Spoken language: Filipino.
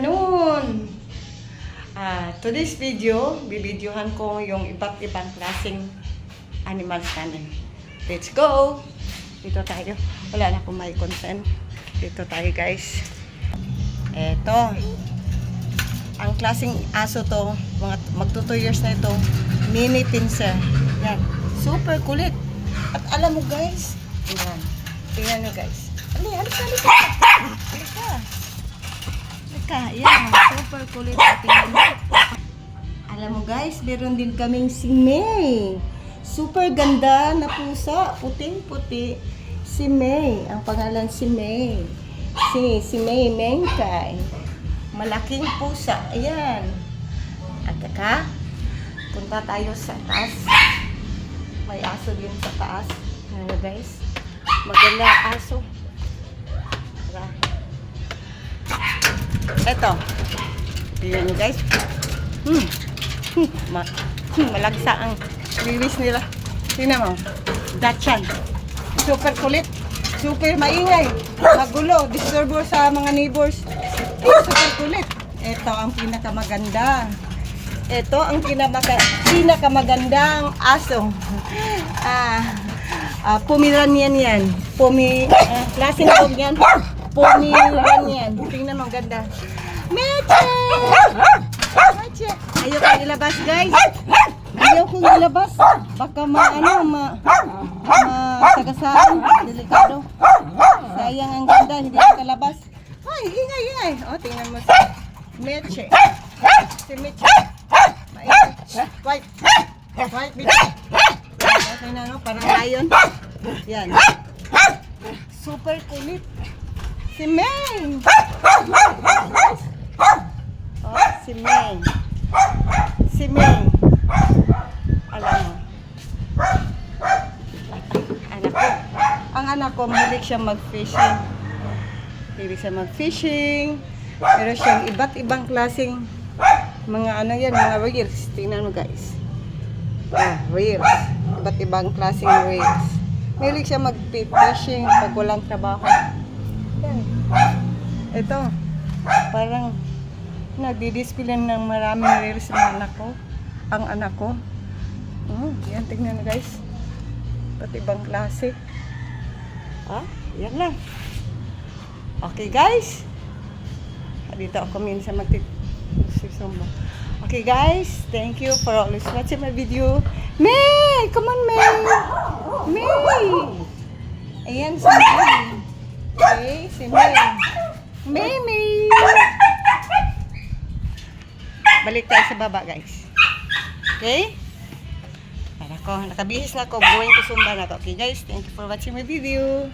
Noon. Today's video, bibidyohan ko yung iba't ibang klaseng animals namin. Let's go! Dito tayo. Wala na akong may consent. Dito tayo guys. Eto. Ang klaseng aso to, mga magto 2 years na ito, mini pincer. Yan. Super kulit. At alam mo guys, yan. Tingnan nyo guys. Halika. Yan, super kulit. Tingnan nyo. Alam mo guys, meron din kaming si May. Super ganda na pusa. Puting-puti. Si May. Ang pangalan si May. Si May Mengkay. Malaking pusa. Ayan. At saka, punta tayo sa taas. May aso din sa taas. Ano guys? Maganda aso. Tara. Eto. Tingnan nyo guys. Malagsa ang linis nila. Tingnan mo. Dachshund. Super kulit. Super maingay. Magulo. Disturbo sa mga neighbors. Super kulit. Ito ang pinakamaganda. Ito ang pinakamagandang aso. Pomeranian yan. Klaseng dog yan. Pomeranian. Tingnan mo, ganda. Meche! Meche! Ayaw kong ilabas, guys. Ayaw kong ilabas. Baka masagasaan. Delikado. Sayang ang ganda. Hindi nakalabas. Ay, ingay. O, tingnan mo si Meche. Si Meche. White. White, Meche. Okay na, no? Parang lion. Yan. Super kulit. Si May. Oh, si May. Si May. Alam mo. Anak ko. Ang anak ko, mahilig siya mag-fishing. Meron siyang iba't ibang klaseng mga mga reels. Tingnan mo guys. Reels. Iba't ibang klaseng reels. Mahilig siya mag-fishing pag walang trabaho. Yan. Ito. Parang nagdi-display ng maraming reels ng anak ko. Ang anak ko. Yan, tingnan mo guys. Iba't ibang klase. Yan lang. Okay guys. Dito ako minsan mag-sisumba. Okay guys, thank you for always watching my video. May! Come on May! May! Ayan si May. Okay, si May. May! Balik tayo sa baba guys. Okay? Para ko, nakabihis na ako. Going to Sumba na to. Okay guys, thank you for watching my video.